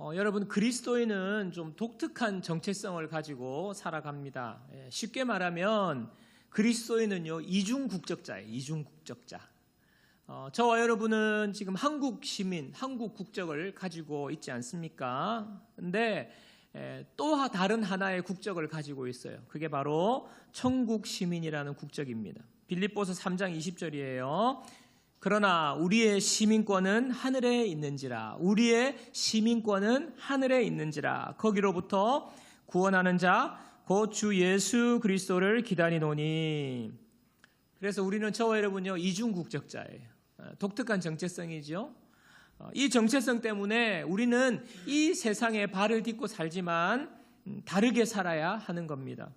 여러분, 그리스도인은 좀 독특한 정체성을 가지고 살아갑니다. 쉽게 말하면 그리스도인은요, 이중국적자예요. 이중국적자. 저와 여러분은 지금 한국 시민, 한국 국적을 가지고 있지 않습니까? 근데 또 다른 하나의 국적을 가지고 있어요. 그게 바로 천국 시민이라는 국적입니다. 빌립보서 3장 20절이에요. 그러나 우리의 시민권은 하늘에 있는지라. 우리의 시민권은 하늘에 있는지라. 거기로부터 구원하는 자, 곧 주 예수 그리스도를 기다리노니. 그래서 우리는 저와 여러분요, 이중국적자예요. 독특한 정체성이죠. 이 정체성 때문에 우리는 이 세상에 발을 딛고 살지만 다르게 살아야 하는 겁니다.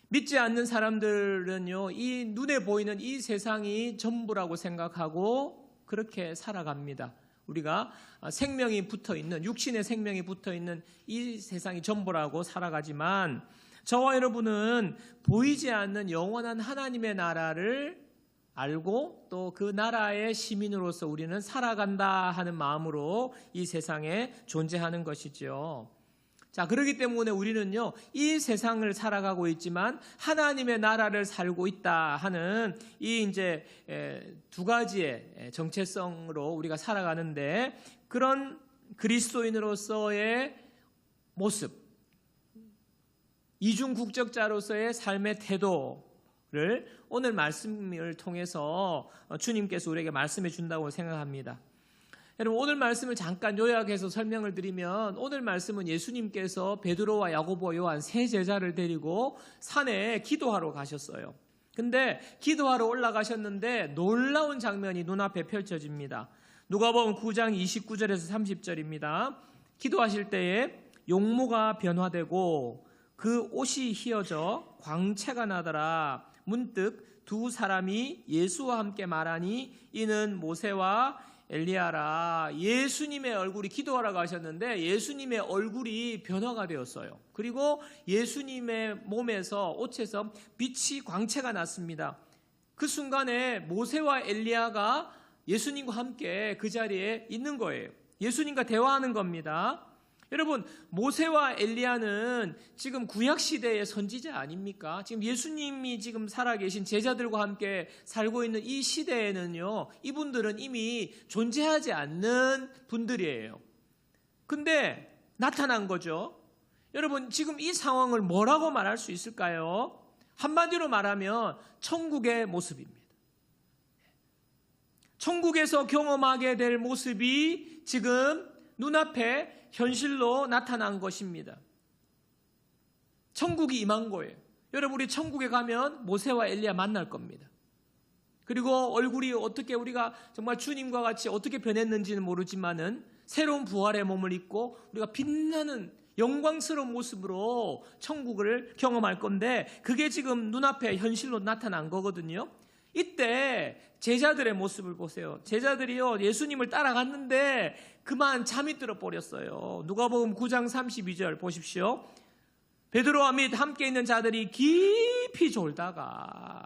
믿지 않는 사람들은요, 이 눈에 보이는 이 세상이 전부라고 생각하고 그렇게 살아갑니다. 우리가 생명이 붙어 있는, 육신의 생명이 붙어 있는 이 세상이 전부라고 살아가지만 저와 여러분은 보이지 않는 영원한 하나님의 나라를 알고 또 그 나라의 시민으로서 우리는 살아간다 하는 마음으로 이 세상에 존재하는 것이죠. 자, 그렇기 때문에 우리는요, 이 세상을 살아가고 있지만 하나님의 나라를 살고 있다 하는 이 이제 두 가지의 정체성으로 우리가 살아가는데, 그런 그리스도인으로서의 모습, 이중국적자로서의 삶의 태도를 오늘 말씀을 통해서 주님께서 우리에게 말씀해 준다고 생각합니다. 여러분, 오늘 말씀을 잠깐 요약해서 설명을 드리면, 오늘 말씀은 예수님께서 베드로와 야고보, 요한 세 제자를 데리고 산에 기도하러 가셨어요. 근데 기도하러 올라가셨는데 놀라운 장면이 눈앞에 펼쳐집니다. 누가복음 9장 29절에서 30절입니다. 기도하실 때에 용모가 변화되고 그 옷이 휘어져 광채가 나더라. 문득 두 사람이 예수와 함께 말하니 이는 모세와 엘리야라. 예수님의 얼굴이, 기도하러 가셨는데 예수님의 얼굴이 변화가 되었어요. 그리고 예수님의 몸에서, 옷에서 빛이, 광채가 났습니다. 그 순간에 모세와 엘리야가 예수님과 함께 그 자리에 있는 거예요. 예수님과 대화하는 겁니다. 여러분, 모세와 엘리야는 지금 구약시대의 선지자 아닙니까? 지금 예수님이 지금 살아계신 제자들과 함께 살고 있는 이 시대에는요, 이분들은 이미 존재하지 않는 분들이에요. 근데 나타난 거죠. 여러분, 지금 이 상황을 뭐라고 말할 수 있을까요? 한마디로 말하면 천국의 모습입니다. 천국에서 경험하게 될 모습이 지금 눈앞에 현실로 나타난 것입니다. 천국이 임한 거예요. 여러분, 우리 천국에 가면 모세와 엘리야 만날 겁니다. 그리고 얼굴이 어떻게, 우리가 정말 주님과 같이 어떻게 변했는지는 모르지만은 새로운 부활의 몸을 입고 우리가 빛나는 영광스러운 모습으로 천국을 경험할 건데, 그게 지금 눈앞에 현실로 나타난 거거든요. 이때 제자들의 모습을 보세요. 제자들이요, 예수님을 따라갔는데 그만 잠이 들어 버렸어요. 누가복음 9장 32절 보십시오. 베드로와 및 함께 있는 자들이 깊이 졸다가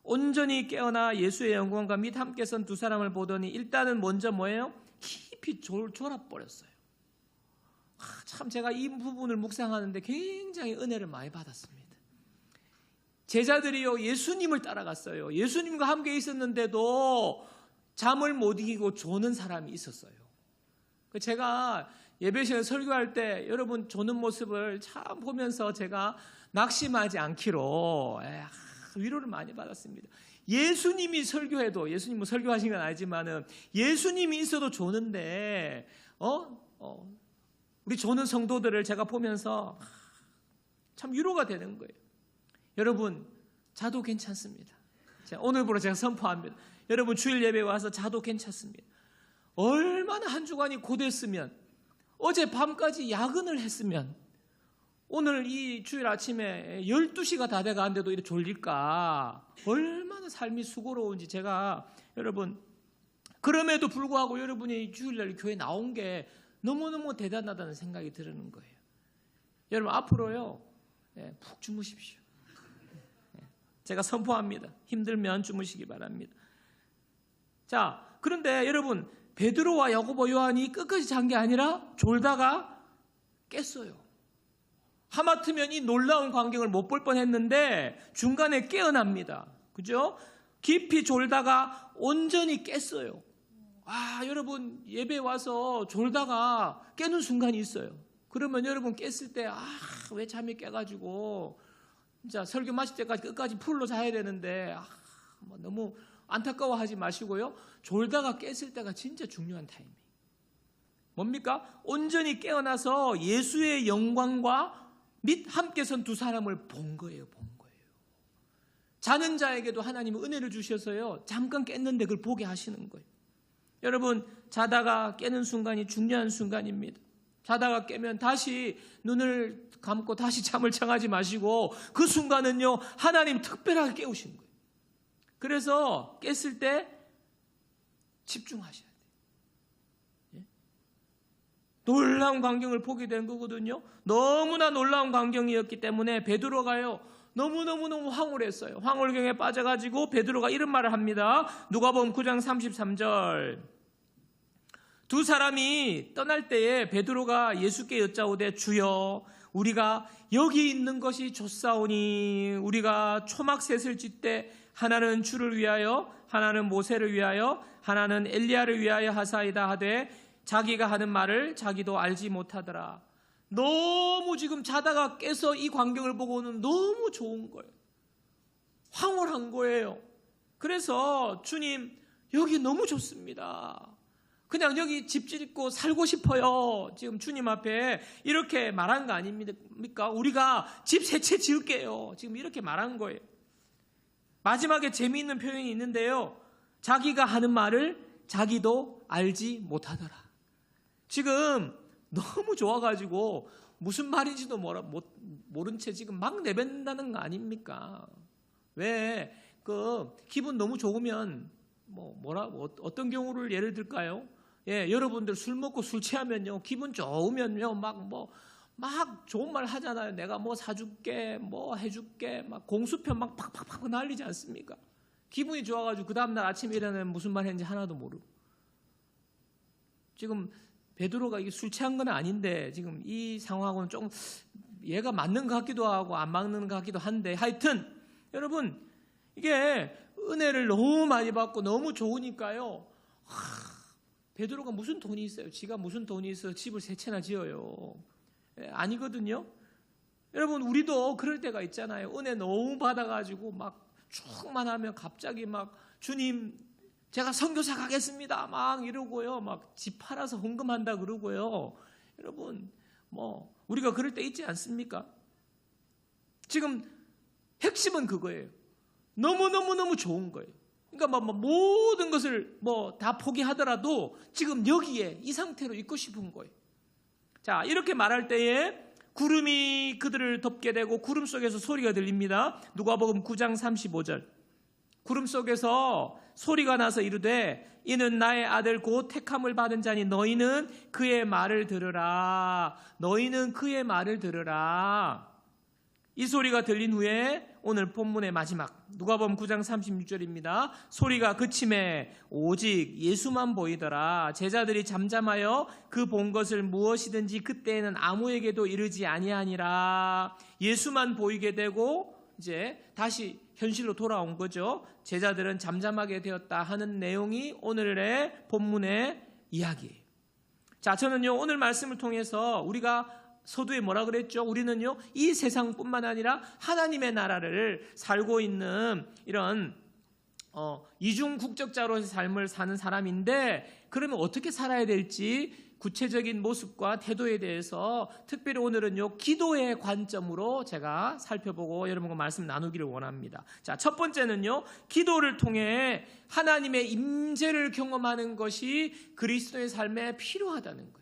온전히 깨어나 예수의 영광과 및 함께 선 두 사람을 보더니 일단은 먼저 뭐예요? 깊이 졸아버렸어요. 참, 제가 이 부분을 묵상하는데 굉장히 은혜를 많이 받았습니다. 제자들이요, 예수님을 따라갔어요. 예수님과 함께 있었는데도 잠을 못 이기고 조는 사람이 있었어요. 제가 예배 시간에 설교할 때 여러분 조는 모습을 참 보면서 제가 낙심하지 않기로 위로를 많이 받았습니다. 예수님이 설교해도, 예수님은 설교하신 건 아니지만은 예수님이 있어도 조는데 우리 조는 성도들을 제가 보면서 참 위로가 되는 거예요. 여러분, 자도 괜찮습니다. 오늘부로 제가 선포합니다. 여러분, 주일 예배에 와서 자도 괜찮습니다. 얼마나 한 주간이 고됐으면, 어제 밤까지 야근을 했으면 오늘 이 주일 아침에 12시가 다 돼가는데도 이렇게 졸릴까? 얼마나 삶이 수고로운지 제가, 여러분, 그럼에도 불구하고 여러분이 주일날 교회에 나온 게 너무너무 대단하다는 생각이 드는 거예요. 여러분, 앞으로요, 푹 주무십시오. 제가 선포합니다. 힘들면 주무시기 바랍니다. 자, 그런데 여러분, 베드로와 야고보, 요한이 끝까지 잔 게 아니라 졸다가 깼어요. 하마터면 이 놀라운 광경을 못 볼 뻔했는데 중간에 깨어납니다. 그죠? 깊이 졸다가 온전히 깼어요. 여러분 예배 와서 졸다가 깨는 순간이 있어요. 그러면 여러분 깼을 때 왜 잠이 깨가지고 진짜 설교 마칠 때까지 끝까지 풀로 자야 되는데 너무 안타까워하지 마시고요. 졸다가 깼을 때가 진짜 중요한 타이밍. 뭡니까? 온전히 깨어나서 예수의 영광과 및 함께 선 두 사람을 본 거예요. 자는 자에게도 하나님은 은혜를 주셔서요. 잠깐 깼는데 그걸 보게 하시는 거예요. 여러분 자다가 깨는 순간이 중요한 순간입니다. 자다가 깨면 다시 눈을 감고 다시 잠을 청하지 마시고 그 순간은요. 하나님 특별하게 깨우시는 거예요. 그래서 깼을 때 집중하셔야 돼요. 놀라운 광경을 보게 된 거거든요. 너무나 놀라운 광경이었기 때문에 베드로가요. 너무너무 황홀했어요. 황홀경에 빠져가지고 베드로가 이런 말을 합니다. 누가복음 9장 33절. 두 사람이 떠날 때에 베드로가 예수께 여짜오되 주여 우리가 여기 있는 것이 좋사오니 우리가 초막셋을 짓되 하나는 주를 위하여 하나는 모세를 위하여 하나는 엘리야를 위하여 하사이다 하되 자기가 하는 말을 자기도 알지 못하더라. 너무 지금 자다가 깨서 이 광경을 보고는 너무 좋은 거예요. 황홀한 거예요. 그래서 주님 여기 너무 좋습니다. 그냥 여기 집 짓고 살고 싶어요. 지금 주님 앞에 이렇게 말한 거 아닙니까? 우리가 집 세 채 지을게요. 지금 이렇게 말한 거예요. 마지막에 재미있는 표현이 있는데요. 자기가 하는 말을 자기도 알지 못하더라. 지금 너무 좋아가지고 무슨 말인지도 모른 채 지금 막 내뱉는다는 거 아닙니까? 왜? 기분 너무 좋으면 어떤 경우를 예를 들까요? 여러분들 술 먹고 술 취하면요 기분 좋으면요 막 좋은 말 하잖아요. 내가 사줄게, 해줄게, 막 공수편 막 팍팍팍 날리지 않습니까? 기분이 좋아가지고 그 다음날 아침에 일어나면 무슨 말 했는지 하나도 모르고. 지금 베드로가 이게 술 취한 건 아닌데 지금 이 상황하고는 좀 얘가 맞는 것 같기도 하고 안 맞는 것 같기도 한데 하여튼 여러분 이게 은혜를 너무 많이 받고 너무 좋으니까요. 베드로가 무슨 돈이 있어요? 지가 무슨 돈이 있어 집을 세 채나 지어요? 아니거든요. 여러분 우리도 그럴 때가 있잖아요. 은혜 너무 받아가지고 막 충만하면 갑자기 막 주님 제가 선교사 가겠습니다 막 이러고요. 막 집 팔아서 헌금한다 그러고요. 여러분 우리가 그럴 때 있지 않습니까? 지금 핵심은 그거예요. 너무너무 좋은 거예요. 그러니까 모든 것을 다 포기하더라도 지금 여기에 이 상태로 있고 싶은 거예요. 자, 이렇게 말할 때에 구름이 그들을 덮게 되고 구름 속에서 소리가 들립니다. 누가복음 9장 35절. 구름 속에서 소리가 나서 이르되 이는 나의 아들 곧 택함을 받은 자니 너희는 그의 말을 들으라. 너희는 그의 말을 들으라. 이 소리가 들린 후에 오늘 본문의 마지막 누가복음 9장 36절입니다. 소리가 그침에 오직 예수만 보이더라. 제자들이 잠잠하여 그 본 것을 무엇이든지 그때에는 아무에게도 이르지 아니하니라. 예수만 보이게 되고 이제 다시 현실로 돌아온 거죠. 제자들은 잠잠하게 되었다 하는 내용이 오늘의 본문의 이야기예요. 자, 저는요 오늘 말씀을 통해서 우리가 서두에 뭐라 그랬죠? 우리는요 이 세상뿐만 아니라 하나님의 나라를 살고 있는 이런 이중 국적자로의 삶을 사는 사람인데 그러면 어떻게 살아야 될지 구체적인 모습과 태도에 대해서 특별히 오늘은요 기도의 관점으로 제가 살펴보고 여러분과 말씀 나누기를 원합니다. 자, 첫 번째는요 기도를 통해 하나님의 임재를 경험하는 것이 그리스도의 삶에 필요하다는 거예요.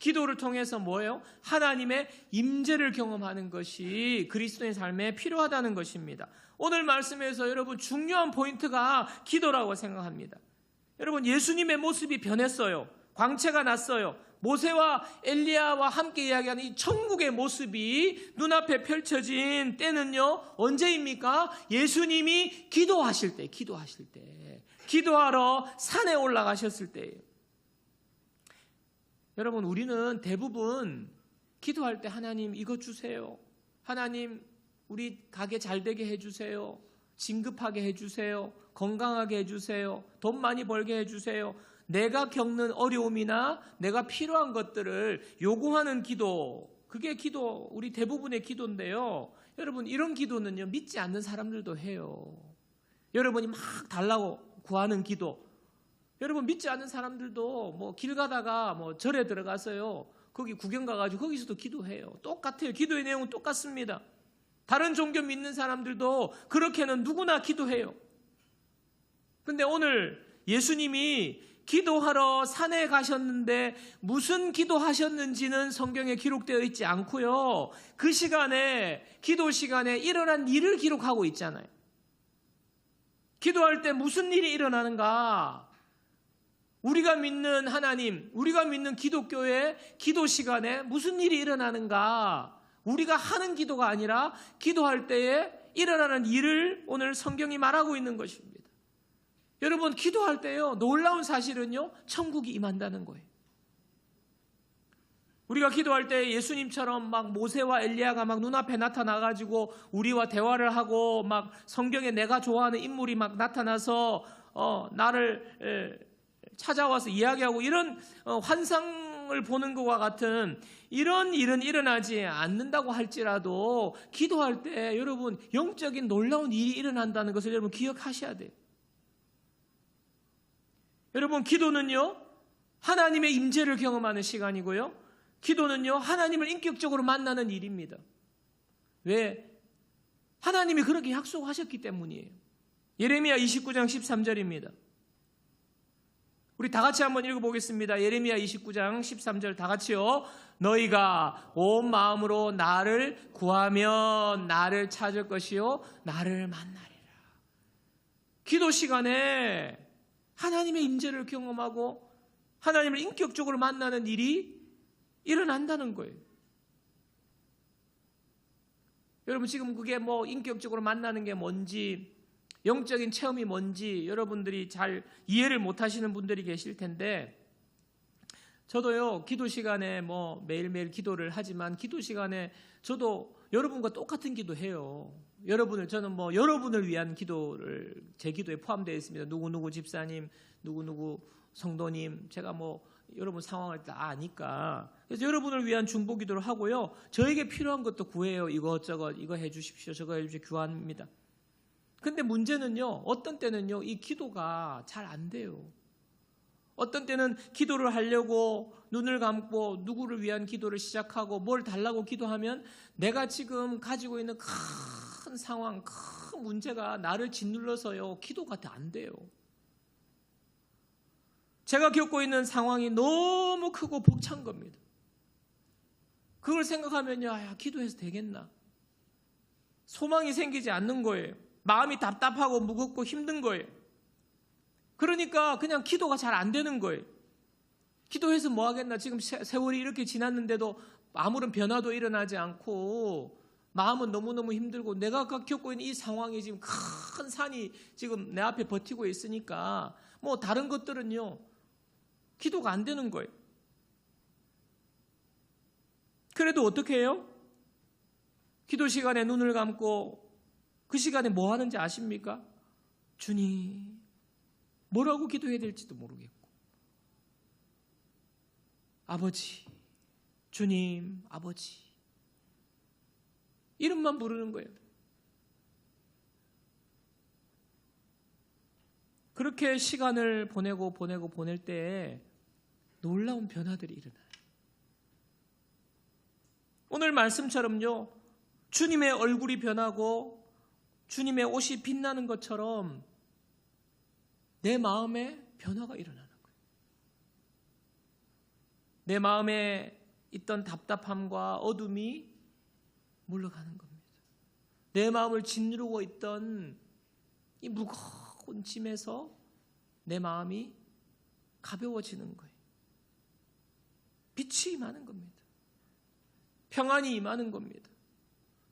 기도를 통해서 뭐예요? 하나님의 임재를 경험하는 것이 그리스도의 삶에 필요하다는 것입니다. 오늘 말씀에서 여러분 중요한 포인트가 기도라고 생각합니다. 여러분 예수님의 모습이 변했어요. 광채가 났어요. 모세와 엘리야와 함께 이야기하는 이 천국의 모습이 눈앞에 펼쳐진 때는요 언제입니까? 예수님이 기도하실 때 기도하러 산에 올라가셨을 때예요. 여러분, 우리는 대부분 기도할 때 하나님 이거 주세요. 하나님 우리 가게 잘 되게 해주세요. 진급하게 해주세요. 건강하게 해주세요. 돈 많이 벌게 해주세요. 내가 겪는 어려움이나 내가 필요한 것들을 요구하는 기도, 그게 기도, 우리 대부분의 기도인데요. 여러분, 이런 기도는요, 믿지 않는 사람들도 해요. 여러분이 막 달라고 구하는 기도, 여러분 믿지 않는 사람들도 뭐 길 가다가 뭐 절에 들어가서요, 거기 구경 가가지고 거기서도 기도해요. 똑같아요. 기도의 내용은 똑같습니다. 다른 종교 믿는 사람들도 그렇게는 누구나 기도해요. 근데 오늘 예수님이 기도하러 산에 가셨는데 무슨 기도하셨는지는 성경에 기록되어 있지 않고요, 그 시간에, 기도 시간에 일어난 일을 기록하고 있잖아요. 기도할 때 무슨 일이 일어나는가? 우리가 믿는 하나님, 우리가 믿는 기독교의 기도 시간에 무슨 일이 일어나는가? 우리가 하는 기도가 아니라 기도할 때에 일어나는 일을 오늘 성경이 말하고 있는 것입니다. 여러분, 기도할 때요, 놀라운 사실은요, 천국이 임한다는 거예요. 우리가 기도할 때 예수님처럼 막 모세와 엘리야가 막 눈앞에 나타나가지고 우리와 대화를 하고, 막 성경에 내가 좋아하는 인물이 막 나타나서 나를 찾아와서 이야기하고, 이런 환상을 보는 것과 같은 이런 일은 일어나지 않는다고 할지라도 기도할 때 여러분, 영적인 놀라운 일이 일어난다는 것을 여러분 기억하셔야 돼요. 여러분, 기도는요, 하나님의 임재를 경험하는 시간이고요, 기도는요, 하나님을 인격적으로 만나는 일입니다. 왜? 하나님이 그렇게 약속하셨기 때문이에요. 예레미야 29장 13절입니다. 우리 다 같이 한번 읽어보겠습니다. 예레미야 29장 13절 다 같이요. 너희가 온 마음으로 나를 구하면 나를 찾을 것이요 나를 만나리라. 기도 시간에 하나님의 임재를 경험하고 하나님을 인격적으로 만나는 일이 일어난다는 거예요. 여러분, 지금 그게 뭐 인격적으로 만나는 게 뭔지, 영적인 체험이 뭔지 여러분들이 잘 이해를 못 하시는 분들이 계실 텐데, 저도요, 기도 시간에 뭐 매일매일 기도를 하지만 기도 시간에 저도 여러분과 똑같은 기도해요. 저는 뭐 여러분을 위한 기도를 제 기도에 포함되어 있습니다. 누구누구 집사님, 누구누구 성도님, 제가 뭐 여러분 상황을 다 아니까. 그래서 여러분을 위한 중보 기도를 하고요, 저에게 필요한 것도 구해요. 이것저것, 이거 해 주십시오, 저거 해 주십시오, 교환합니다. 근데 문제는요, 어떤 때는요, 이 기도가 잘 안 돼요. 어떤 때는 기도를 하려고 눈을 감고 누구를 위한 기도를 시작하고 뭘 달라고 기도하면 내가 지금 가지고 있는 큰 상황, 큰 문제가 나를 짓눌러서요, 기도가 안 돼요. 제가 겪고 있는 상황이 너무 크고 벅찬 겁니다. 그걸 생각하면요, 야, 기도해서 되겠나? 소망이 생기지 않는 거예요. 마음이 답답하고 무겁고 힘든 거예요. 그러니까 그냥 기도가 잘 안 되는 거예요. 기도해서 뭐 하겠나? 지금 세월이 이렇게 지났는데도 아무런 변화도 일어나지 않고 마음은 너무너무 힘들고 내가 겪고 있는 이 상황이 지금 큰 산이 지금 내 앞에 버티고 있으니까 뭐 다른 것들은요, 기도가 안 되는 거예요. 그래도 어떻게 해요? 기도 시간에 눈을 감고 그 시간에 뭐 하는지 아십니까? 주님, 뭐라고 기도해야 될지도 모르겠고, 아버지, 주님, 아버지, 이름만 부르는 거예요. 그렇게 시간을 보낼 때에 놀라운 변화들이 일어나요. 오늘 말씀처럼요, 주님의 얼굴이 변하고 주님의 옷이 빛나는 것처럼 내 마음에 변화가 일어나는 거예요. 내 마음에 있던 답답함과 어둠이 물러가는 겁니다. 내 마음을 짓누르고 있던 이 무거운 짐에서 내 마음이 가벼워지는 거예요. 빛이 임하는 겁니다. 평안이 임하는 겁니다.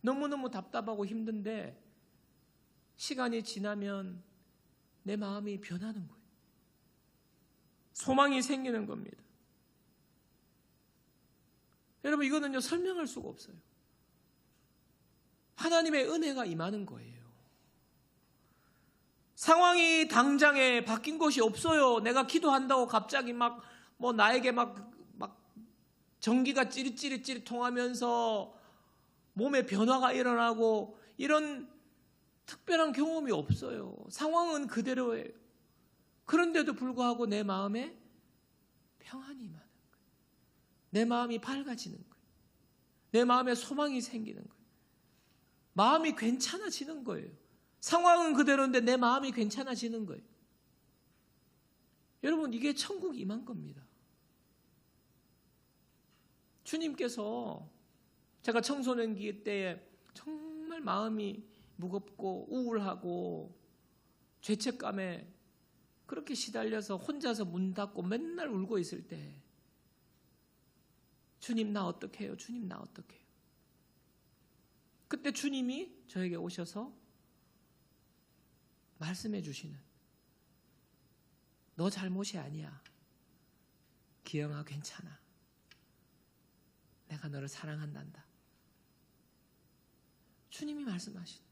너무너무 답답하고 힘든데 시간이 지나면 내 마음이 변하는 거예요. 소망이 생기는 겁니다. 여러분, 이거는요 설명할 수가 없어요. 하나님의 은혜가 임하는 거예요. 상황이 당장에 바뀐 것이 없어요. 내가 기도한다고 갑자기 나에게 전기가 찌릿찌릿 통하면서 몸에 변화가 일어나고 이런 특별한 경험이 없어요. 상황은 그대로예요. 그런데도 불구하고 내 마음에 평안이 임하는 거예요. 내 마음이 밝아지는 거예요. 내 마음에 소망이 생기는 거예요. 마음이 괜찮아지는 거예요. 상황은 그대로인데 내 마음이 괜찮아지는 거예요. 여러분, 이게 천국 임한 겁니다. 주님께서 제가 청소년기 때에 정말 마음이 무겁고 우울하고 죄책감에 그렇게 시달려서 혼자서 문 닫고 맨날 울고 있을 때 주님 나 어떡해요? 주님 나 어떡해요? 그때 주님이 저에게 오셔서 말씀해 주시는, 너 잘못이 아니야. 기영아 괜찮아. 내가 너를 사랑한단다. 주님이 말씀하시는.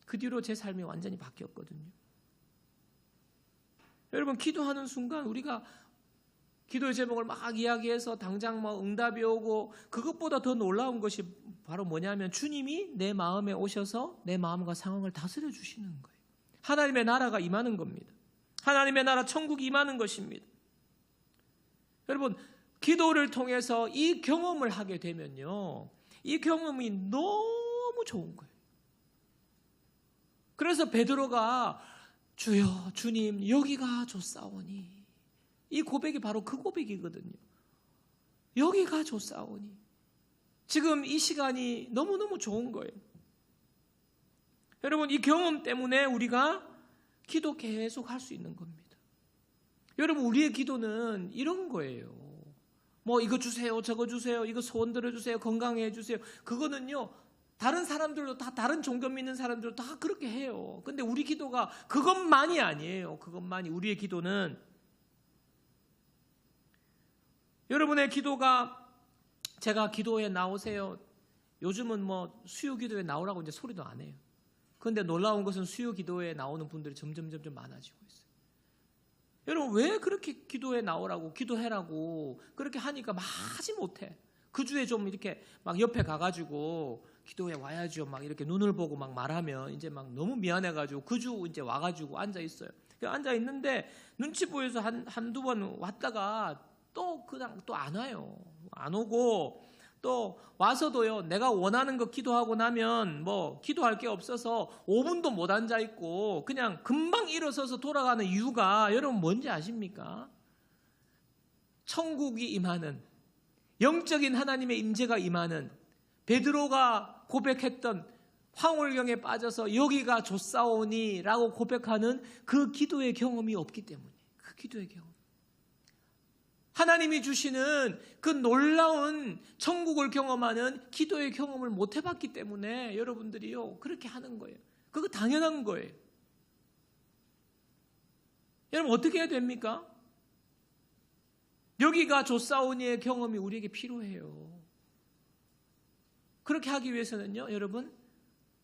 그 뒤로 제 삶이 완전히 바뀌었거든요. 여러분, 기도하는 순간 우리가 기도의 제목을 막 이야기해서 당장 응답이 오고, 그것보다 더 놀라운 것이 바로 뭐냐면 주님이 내 마음에 오셔서 내 마음과 상황을 다스려 주시는 거예요. 하나님의 나라가 임하는 겁니다. 하나님의 나라 천국이 임하는 것입니다. 여러분, 기도를 통해서 이 경험을 하게 되면요, 이 경험이 너무 좋은 거예요. 그래서 베드로가 주여 주님 여기가 좋사오니, 이 고백이 바로 그 고백이거든요. 여기가 좋사오니, 지금 이 시간이 너무너무 좋은 거예요. 여러분, 이 경험 때문에 우리가 기도 계속 할 수 있는 겁니다. 여러분, 우리의 기도는 이런 거예요. 이거 주세요, 저거 주세요, 이거 소원 들어주세요, 건강해 주세요. 그거는요, 다른 사람들도 다, 다른 종교 믿는 사람들도 다 그렇게 해요. 근데 우리 기도가 그것만이 아니에요. 그것만이. 우리의 기도는, 여러분의 기도가, 제가 기도에 나오세요, 요즘은 수요 기도에 나오라고 이제 소리도 안 해요. 그런데 놀라운 것은 수요 기도에 나오는 분들이 점점 많아지고 있어요. 여러분, 왜 그렇게 기도에 나오라고, 기도해라고 그렇게 하니까 하지 못해. 그 주에 좀 이렇게 옆에 가가지고 기도에 와야죠, 이렇게 눈을 보고 말하면 이제 너무 미안해가지고 그 주 이제 와가지고 앉아 있어요. 앉아 있는데 눈치 보여서 한두 번 왔다가 또 그냥 또 안 와요. 안 오고, 또 와서도요, 내가 원하는 거 기도하고 나면 기도할 게 없어서 5분도 못 앉아 있고 그냥 금방 일어서서 돌아가는 이유가 여러분 뭔지 아십니까? 천국이 임하는, 영적인 하나님의 임재가 임하는, 베드로가 고백했던 황홀경에 빠져서 여기가 좋사오니 라고 고백하는 그 기도의 경험이 없기 때문에, 그 기도의 경험, 하나님이 주시는 그 놀라운 천국을 경험하는 기도의 경험을 못 해봤기 때문에 여러분들이요 그렇게 하는 거예요. 그거 당연한 거예요. 여러분, 어떻게 해야 됩니까? 여기가 좋사오니의 경험이 우리에게 필요해요. 그렇게 하기 위해서는요, 여러분,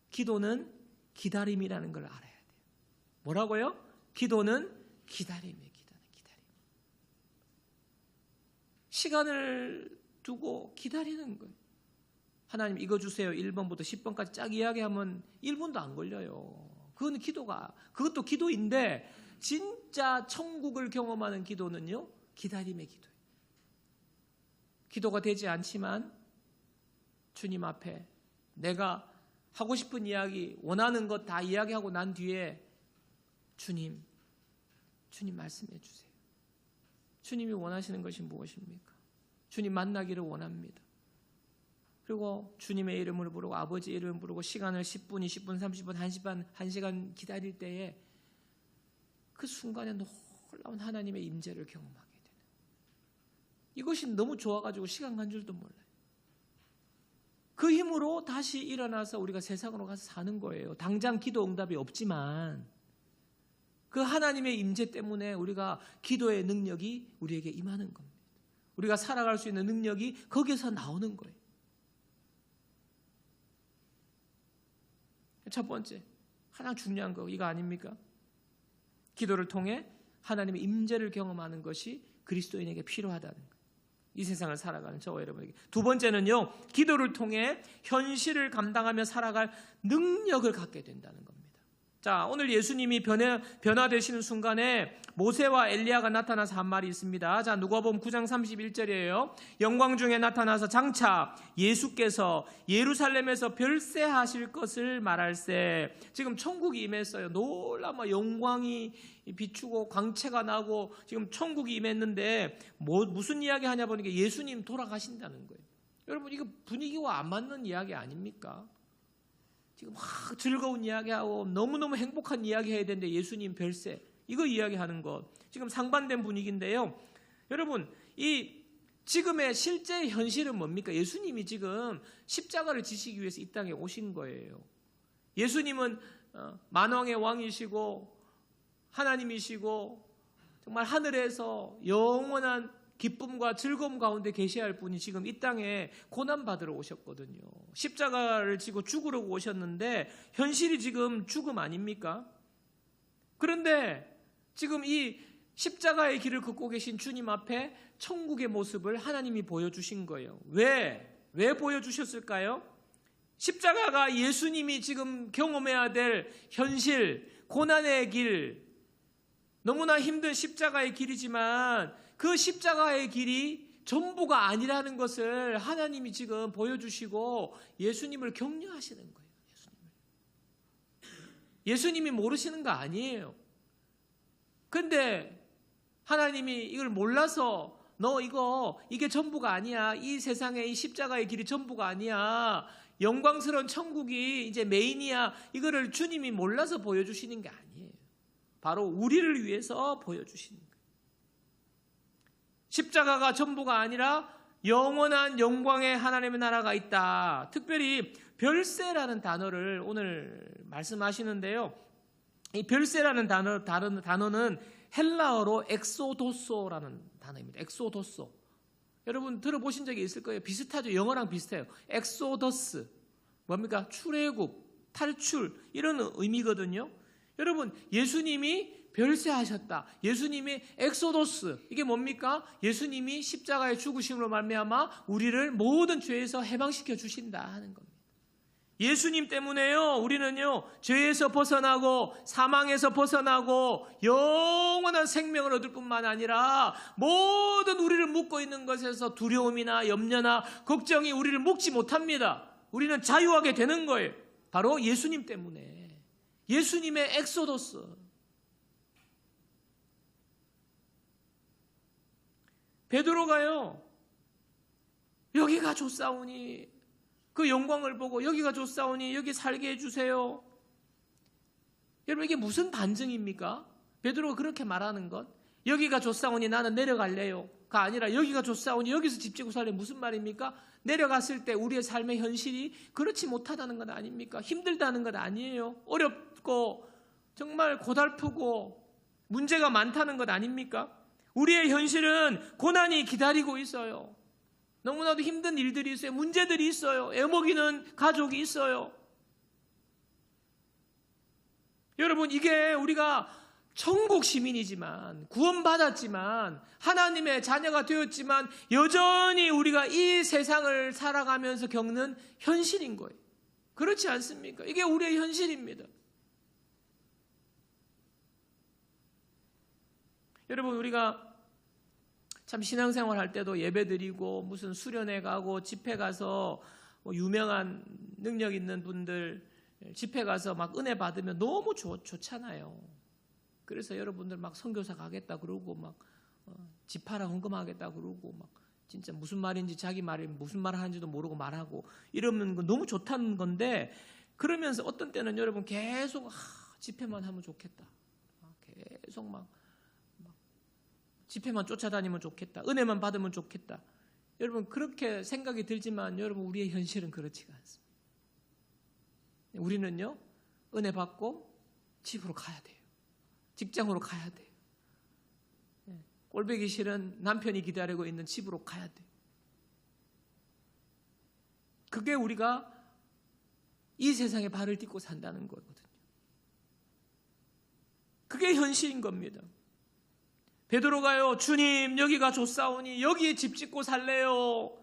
기도는 기다림이라는 걸 알아야 돼요. 뭐라고요? 기도는 기다림이에요. 시간을 두고 기다리는 거예요. 하나님 이거 주세요. 1번부터 10번까지 쫙 이야기하면 1분도 안 걸려요. 그건 그것도 기도인데, 진짜 천국을 경험하는 기도는요, 기다림의 기도예요. 기도가 되지 않지만 주님 앞에 내가 하고 싶은 이야기, 원하는 것 다 이야기하고 난 뒤에 주님 말씀해 주세요. 주님이 원하시는 것이 무엇입니까? 주님 만나기를 원합니다. 그리고 주님의 이름을 부르고 아버지의 이름을 부르고 시간을 10분, 20분, 30분, 1시간 기다릴 때에 그 순간에 놀라운 하나님의 임재를 경험하게 되는, 이것이 너무 좋아가지고 시간 간 줄도 몰라요. 그 힘으로 다시 일어나서 우리가 세상으로 가서 사는 거예요. 당장 기도 응답이 없지만 그 하나님의 임재 때문에 우리가 기도의 능력이 우리에게 임하는 겁니다. 우리가 살아갈 수 있는 능력이 거기서 나오는 거예요. 첫 번째, 가장 중요한 거 이거 아닙니까? 기도를 통해 하나님의 임재를 경험하는 것이 그리스도인에게 필요하다는 거예요. 이 세상을 살아가는 저와 여러분에게. 두 번째는요, 기도를 통해 현실을 감당하며 살아갈 능력을 갖게 된다는 겁니다. 자, 오늘 예수님이 변화되시는 순간에 모세와 엘리야가 나타나서 한 말이 있습니다. 자, 누가복음 9장 31절이에요. 영광 중에 나타나서 장차 예수께서 예루살렘에서 별세하실 것을 말할세. 지금 천국이 임했어요. 놀라마 영광이 비추고 광채가 나고 지금 천국이 임했는데 무슨 이야기 하냐 보니까 예수님 돌아가신다는 거예요. 여러분, 이거 분위기와 안 맞는 이야기 아닙니까? 지금 막 즐거운 이야기하고 너무너무 행복한 이야기 해야 되는데 예수님 별세, 이거 이야기하는 것, 지금 상반된 분위기인데요. 여러분, 이 지금의 실제 현실은 뭡니까? 예수님이 지금 십자가를 지시기 위해서 이 땅에 오신 거예요. 예수님은 만왕의 왕이시고 하나님이시고 정말 하늘에서 영원한 기쁨과 즐거움 가운데 계셔야 할 분이 지금 이 땅에 고난받으러 오셨거든요. 십자가를 지고 죽으려고 오셨는데 현실이 지금 죽음 아닙니까? 그런데 지금 이 십자가의 길을 걷고 계신 주님 앞에 천국의 모습을 하나님이 보여주신 거예요. 왜 보여주셨을까요? 십자가가 예수님이 지금 경험해야 될 현실, 고난의 길, 너무나 힘든 십자가의 길이지만 그 십자가의 길이 전부가 아니라는 것을 하나님이 지금 보여주시고 예수님을 격려하시는 거예요. 예수님이 모르시는 거 아니에요. 근데 하나님이 이걸 몰라서 이게 전부가 아니야. 이 세상의 이 십자가의 길이 전부가 아니야. 영광스러운 천국이 이제 메인이야. 이거를 주님이 몰라서 보여주시는 게 아니에요. 바로 우리를 위해서 보여주시는 거예요. 십자가가 전부가 아니라 영원한 영광의 하나님의 나라가 있다. 특별히 별세라는 단어를 오늘 말씀하시는데요. 이 별세라는 단어는 헬라어로 엑소도소라는 단어입니다. 엑소도소. 여러분 들어보신 적이 있을 거예요. 비슷하죠. 영어랑 비슷해요. 엑소더스. 뭡니까? 출애굽, 탈출 이런 의미거든요. 여러분, 예수님이 별세하셨다. 예수님이 엑소도스. 이게 뭡니까? 예수님이 십자가의 죽으심으로 말미암아 우리를 모든 죄에서 해방시켜 주신다 하는 겁니다. 예수님 때문에요, 우리는요, 죄에서 벗어나고 사망에서 벗어나고 영원한 생명을 얻을 뿐만 아니라 모든 우리를 묶고 있는 것에서 두려움이나 염려나 걱정이 우리를 묶지 못합니다. 우리는 자유하게 되는 거예요. 바로 예수님 때문에. 예수님의 엑소도스. 베드로가요, 여기가 좋사오니 그 영광을 보고 여기가 좋사오니 여기 살게 해주세요. 여러분, 이게 무슨 반증입니까? 베드로가 그렇게 말하는 것, 여기가 좋사오니 나는 내려갈래요가 아니라 여기가 좋사오니 여기서 집 지고 살래. 무슨 말입니까? 내려갔을 때 우리의 삶의 현실이 그렇지 못하다는 것 아닙니까? 힘들다는 것 아니에요? 어렵고 정말 고달프고 문제가 많다는 것 아닙니까? 우리의 현실은 고난이 기다리고 있어요. 너무나도 힘든 일들이 있어요. 문제들이 있어요. 애먹이는 가족이 있어요. 여러분, 이게 우리가 천국 시민이지만 구원받았지만 하나님의 자녀가 되었지만 여전히 우리가 이 세상을 살아가면서 겪는 현실인 거예요. 그렇지 않습니까? 이게 우리의 현실입니다. 여러분, 우리가 참 신앙생활 할 때도 예배 드리고 무슨 수련회 가고 집회 가서 유명한 능력 있는 분들 집회 가서 막 은혜 받으면 너무 좋잖아요. 그래서 여러분들 막 선교사 가겠다 그러고 막 집하라 헌금하겠다 그러고 막 진짜 무슨 말인지 자기 말이 무슨 말 하는지도 모르고 말하고 이러면 너무 좋다는 건데, 그러면서 어떤 때는 여러분 계속 집회만 하면 좋겠다. 계속 막 집회만 쫓아다니면 좋겠다. 은혜만 받으면 좋겠다. 여러분, 그렇게 생각이 들지만 여러분, 우리의 현실은 그렇지가 않습니다. 우리는요, 은혜 받고 집으로 가야 돼요. 직장으로 가야 돼요. 꼴보기 싫은 남편이 기다리고 있는 집으로 가야 돼. 그게 우리가 이 세상에 발을 딛고 산다는 거거든요. 그게 현실인 겁니다. 베드로가요, 주님 여기가 좋사오니 여기에 집 짓고 살래요.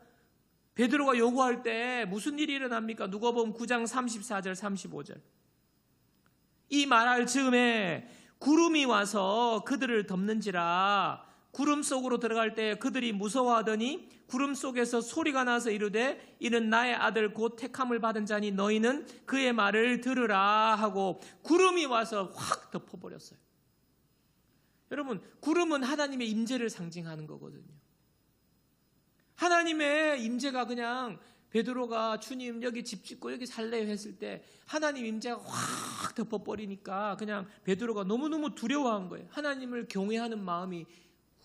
베드로가 요구할 때 무슨 일이 일어납니까? 누가복음 9장 34절 35절. 이 말할 즈음에 구름이 와서 그들을 덮는지라. 구름 속으로 들어갈 때 그들이 무서워하더니 구름 속에서 소리가 나서 이르되 이는 나의 아들 곧 택함을 받은 자니 너희는 그의 말을 들으라 하고 구름이 와서 확 덮어버렸어요. 여러분, 구름은 하나님의 임재를 상징하는 거거든요. 하나님의 임재가 그냥 베드로가 주님 여기 집 짓고 여기 살래요 했을 때 하나님 임재가 확 덮어버리니까 그냥 베드로가 너무너무 두려워한 거예요. 하나님을 경외하는 마음이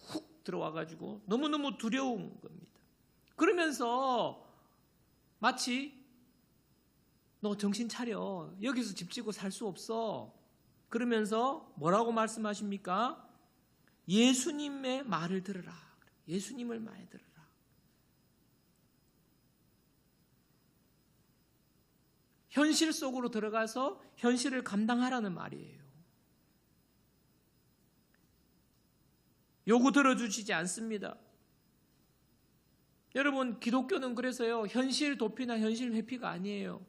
훅 들어와가지고 너무너무 두려운 겁니다. 그러면서 마치 너 정신 차려. 여기서 집 짓고 살 수 없어. 그러면서 뭐라고 말씀하십니까? 예수님의 말을 들으라. 예수님을 많이 들으라. 현실 속으로 들어가서 현실을 감당하라는 말이에요. 요구 들어주시지 않습니다. 여러분, 기독교는 그래서요, 현실 도피나 현실 회피가 아니에요.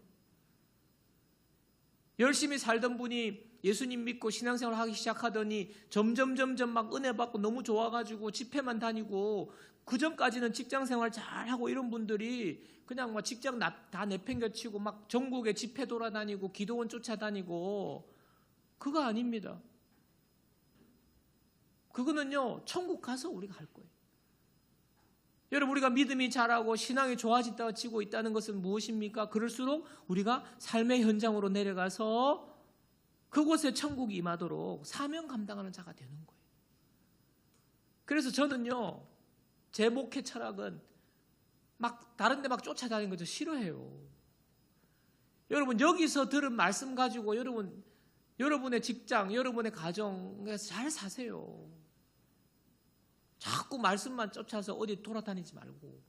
열심히 살던 분이 예수님 믿고 신앙생활 하기 시작하더니 점점 막 은혜 받고 너무 좋아가지고 집회만 다니고 그 전까지는 직장생활 잘하고 이런 분들이 그냥 막 직장 다 내팽겨치고 막 전국에 집회 돌아다니고 기도원 쫓아다니고 그거 아닙니다. 그거는요, 천국 가서 우리가 할 거예요. 여러분, 우리가 믿음이 자라고 신앙이 좋아진다고 치고 있다는 것은 무엇입니까? 그럴수록 우리가 삶의 현장으로 내려가서 그곳에 천국이 임하도록 사명 감당하는 자가 되는 거예요. 그래서 저는요, 제 목회 철학은 막 다른 데 막 쫓아다니는 거 저 싫어해요. 여러분, 여기서 들은 말씀 가지고 여러분의 직장, 여러분의 가정에서 잘 사세요. 자꾸 말씀만 쫓아서 어디 돌아다니지 말고.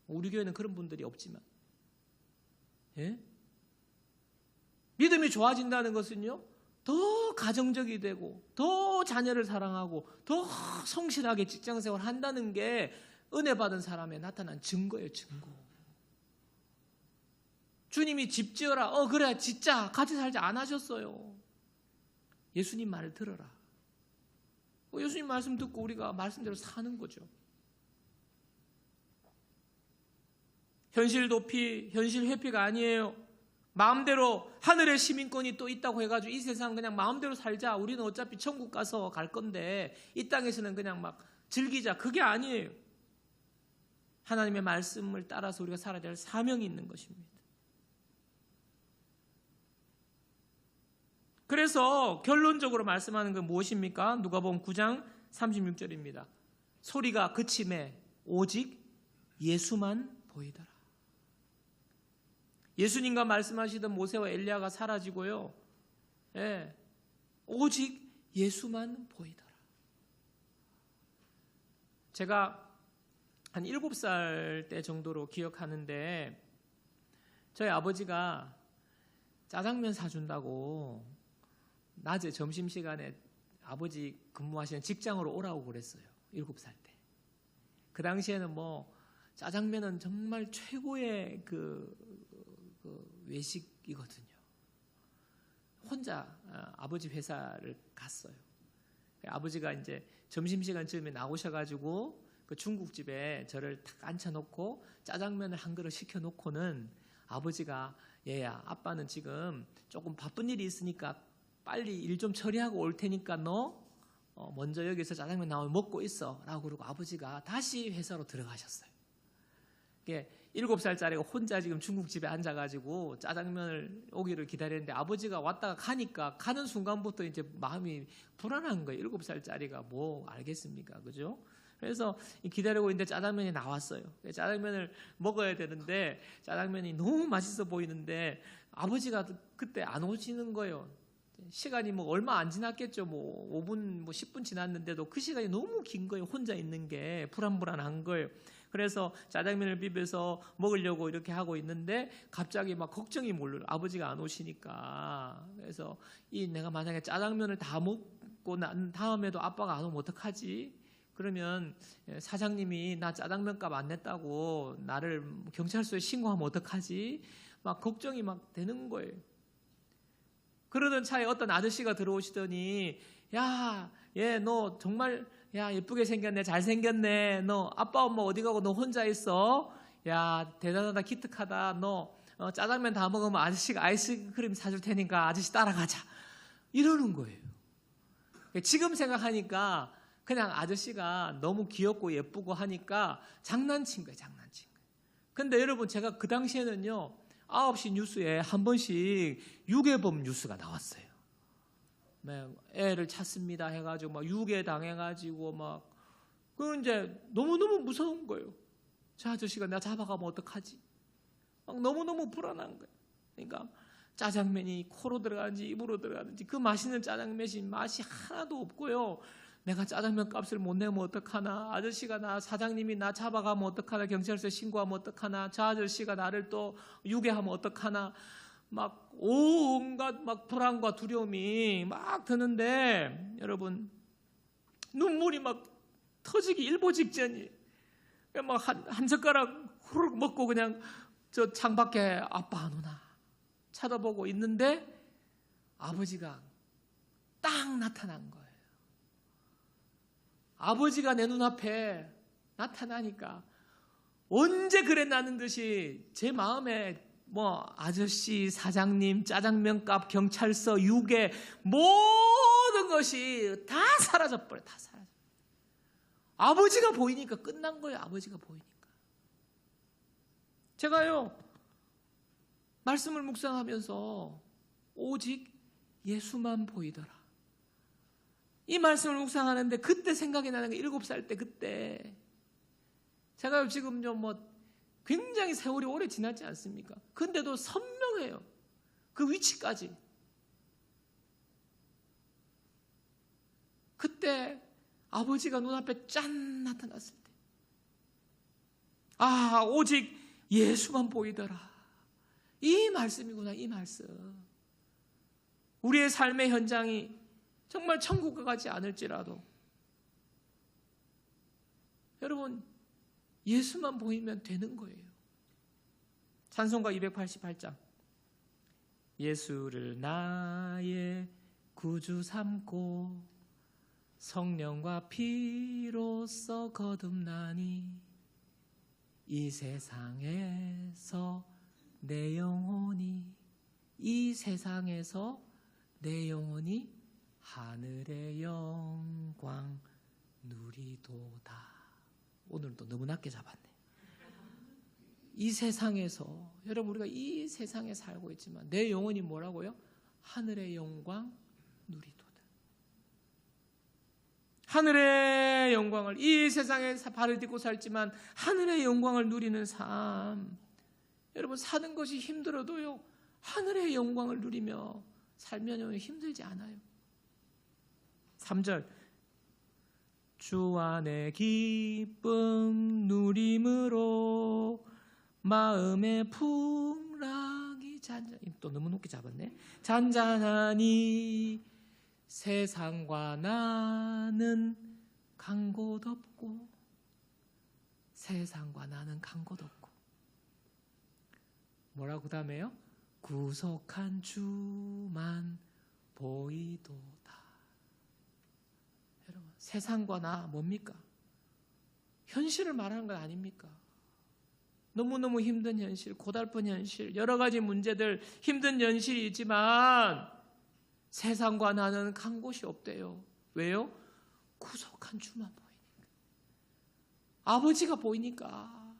우리 교회는 그런 분들이 없지만. 예? 믿음이 좋아진다는 것은요, 더 가정적이 되고 더 자녀를 사랑하고 더 성실하게 직장생활을 한다는 게 은혜 받은 사람에 나타난 증거예요. 증거. 주님이 집 지어라. 그래 짓자. 같이 살자 안 하셨어요. 예수님 말을 들어라. 예수님 말씀 듣고 우리가 말씀대로 사는 거죠. 현실 도피, 현실 회피가 아니에요. 마음대로 하늘의 시민권이 또 있다고 해가지고 이 세상 그냥 마음대로 살자. 우리는 어차피 천국 가서 갈 건데 이 땅에서는 그냥 막 즐기자. 그게 아니에요. 하나님의 말씀을 따라서 우리가 살아야 될 사명이 있는 것입니다. 그래서 결론적으로 말씀하는 건 무엇입니까? 누가복음 9장 36절입니다. 소리가 그침에 오직 예수만 보이더라. 예수님과 말씀하시던 모세와 엘리야가 사라지고요. 예, 오직 예수만 보이더라. 제가 한 7살 때 정도로 기억하는데 저희 아버지가 짜장면 사준다고 낮에 점심시간에 아버지 근무하시는 직장으로 오라고 그랬어요. 7살 때. 그 당시에는 짜장면은 정말 최고의 그 외식이거든요. 혼자 아버지 회사를 갔어요. 아버지가 이제 점심시간 쯤에 나오셔가지고 그 중국집에 저를 탁 앉혀놓고 짜장면을 한 그릇 시켜놓고는 아버지가 얘야, 아빠는 지금 조금 바쁜 일이 있으니까 빨리 일 좀 처리하고 올 테니까 너 먼저 여기서 짜장면 나오면 먹고 있어 라고 그러고 아버지가 다시 회사로 들어가셨어요. 7살짜리가 혼자 지금 중국집에 앉아가지고 짜장면을 오기를 기다리는데 아버지가 왔다가 가니까 가는 순간부터 이제 마음이 불안한 거예요. 7살짜리가 뭐 알겠습니까? 그죠? 그래서 기다리고 있는데 짜장면이 나왔어요. 짜장면을 먹어야 되는데 짜장면이 너무 맛있어 보이는데 아버지가 그때 안 오시는 거예요. 시간이 뭐 얼마 안 지났겠죠. 뭐 5분, 뭐 10분 지났는데도 그 시간이 너무 긴 거예요. 혼자 있는 게 불안불안한 거예요. 그래서 짜장면을 비벼서 먹으려고 이렇게 하고 있는데 갑자기 막 걱정이 몰려요. 아버지가 안 오시니까. 그래서 내가 만약에 짜장면을 다 먹고 난 다음에도 아빠가 안 오면 어떡하지? 그러면 사장님이 나 짜장면값 안 냈다고 나를 경찰서에 신고하면 어떡하지? 막 걱정이 막 되는 거예요. 그러던 차에 어떤 아저씨가 들어오시더니 야, 너 정말 예쁘게 생겼네, 잘생겼네. 너 아빠 엄마 어디 가고 너 혼자 있어? 야, 대단하다, 기특하다. 너 짜장면 다 먹으면 아저씨가 아이스크림 사줄 테니까 아저씨 따라가자. 이러는 거예요. 지금 생각하니까 그냥 아저씨가 너무 귀엽고 예쁘고 하니까 장난친 거예요, 장난친 거예요. 근데 여러분, 제가 그 당시에는요, 9시 뉴스에 한 번씩 유괴범 뉴스가 나왔어요. 애를 찾습니다 해가지고 막 유괴 당해가지고 막 그 이제 너무너무 무서운 거예요. 저 아저씨가 나 잡아가면 어떡하지? 막 너무너무 불안한 거예요. 그러니까 짜장면이 코로 들어가는지 입으로 들어가는지 그 맛있는 짜장면이 맛이 하나도 없고요. 내가 짜장면 값을 못 내면 어떡하나? 아저씨가 사장님이 나 잡아가면 어떡하나? 경찰서에 신고하면 어떡하나? 저 아저씨가 나를 또 유괴하면 어떡하나? 막 온갖 막 불안과 두려움이 막 드는데 여러분, 눈물이 막 터지기 일보 직전이 막 한 젓가락 후루룩 먹고 그냥 저 창밖에 아빠 안 오나 쳐다보고 있는데 아버지가 딱 나타난 거예요. 아버지가 내 눈앞에 나타나니까 언제 그랬나는 듯이 제 마음에 뭐 아저씨, 사장님, 짜장면값, 경찰서, 유괴 모든 것이 다 사라져버려요. 다 사라져. 아버지가 보이니까 끝난 거예요. 아버지가 보이니까. 제가요 말씀을 묵상하면서 오직 예수만 보이더라. 이 말씀을 묵상하는데 그때 생각이 나는 게 7살 때 그때. 제가요 지금요 뭐 굉장히 세월이 오래 지났지 않습니까? 근데도 선명해요. 그 위치까지. 그때 아버지가 눈앞에 짠 나타났을 때 오직 예수만 보이더라. 이 말씀이구나. 이 말씀. 우리의 삶의 현장이 정말 천국과 같지 않을지라도 여러분 예수만 보이면 되는 거예요. 찬송가 288장. 예수를 나의 구주 삼고 성령과 피로써 거듭나니 이 세상에서 내 영혼이 하늘의 영광 누리도다. 오늘도 너무 낮게 잡았네. 이 세상에서 여러분 우리가 이 세상에 살고 있지만 내 영혼이 뭐라고요? 하늘의 영광 누리도다. 하늘의 영광을 이 세상에 발을 딛고 살지만 하늘의 영광을 누리는 삶. 여러분 사는 것이 힘들어도요 하늘의 영광을 누리며 살면 힘들지 않아요. 3절 주 안에 기쁨 누림으로 마음의 풍랑이 또 너무 높게 잡았네. 잔잔하니 세상과 나는 간 곳 없고 세상과 나는 간 곳 없고 뭐라고 다음에요? 구속한 주만 보이도다. 여러분 세상과 나 뭡니까? 현실을 말하는 건 아닙니까? 너무너무 힘든 현실, 고달픈 현실, 여러 가지 문제들, 힘든 현실이 있지만 세상과 나는 간 곳이 없대요. 왜요? 구속한 주만 보이니까. 아버지가 보이니까.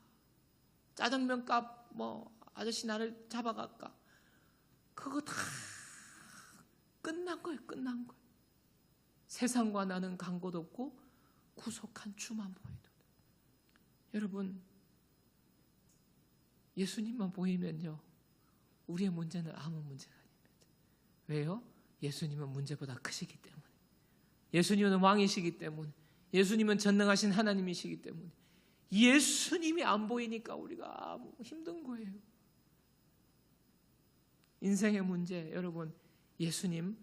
짜장면 값 아저씨 나를 잡아갈까? 그거 다 끝난 거예요. 끝난 거예요. 세상과 나는 간 곳 없고 구속한 주만 보이도다. 여러분 예수님만 보이면요 우리의 문제는 아무 문제가 아닙니다. 왜요? 예수님은 문제보다 크시기 때문에, 예수님은 왕이시기 때문에, 예수님은 전능하신 하나님이시기 때문에, 예수님이 안 보이니까 우리가 힘든 거예요. 인생의 문제, 여러분, 예수님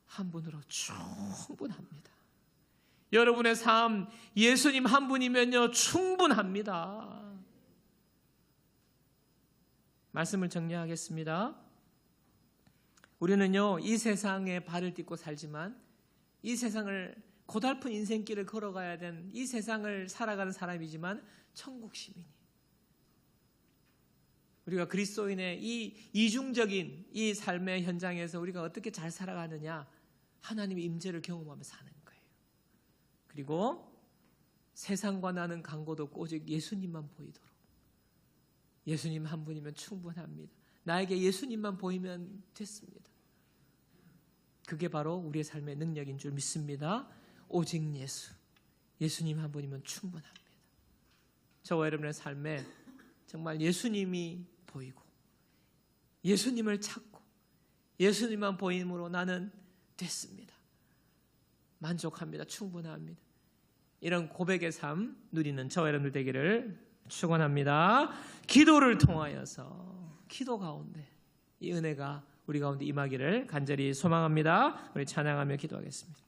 한 분으로 충분합니다. 여러분의 삶, 예수님 한 분이면요, 충분합니다. 말씀을 정리하겠습니다. 우리는요, 이 세상에 발을 딛고 살지만 이 세상을 고달픈 인생길을 걸어가야 된 이 세상을 살아가는 사람이지만 천국 시민이, 우리가 그리스도인의 이 이중적인 이 삶의 현장에서 우리가 어떻게 잘 살아가느냐, 하나님의 임재를 경험하며 사는 거예요. 그리고 세상과 나는 간고도 없고 오직 예수님만 보이도록, 예수님 한 분이면 충분합니다. 나에게 예수님만 보이면 됐습니다. 그게 바로 우리의 삶의 능력인 줄 믿습니다. 오직 예수님 한 분이면 충분합니다. 저와 여러분의 삶에 정말 예수님이 보이고 예수님을 찾고 예수님만 보임으로 나는 됐습니다. 만족합니다. 충분합니다. 이런 고백의 삶 누리는 저와 여러분들 되기를 축원합니다. 기도를 통하여서, 기도 가운데 이 은혜가 우리 가운데 임하기를 간절히 소망합니다. 우리 찬양하며 기도하겠습니다.